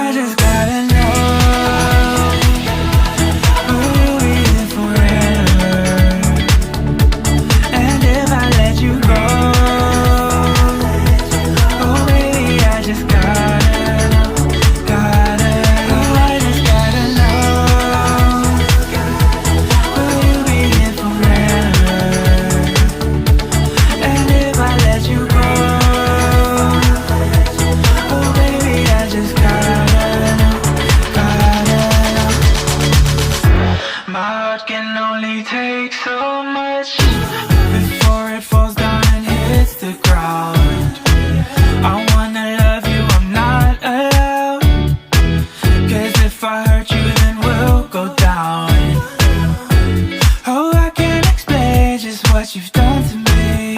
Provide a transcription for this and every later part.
I just gotta know, will you be here forever? And if I let you go, oh baby, I just gotta know, I just gotta know, will you be here forever? And if I let you go, oh baby, I just gotta know. My heart can only take so much before it falls down and hits the ground. I wanna love you, I'm not allowed, 'cause if I hurt you then we'll go down. Oh, I can't explain just what you've done to me.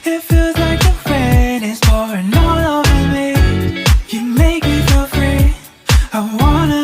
It feels like the rain is pouring all over me. You make me feel free, I wanna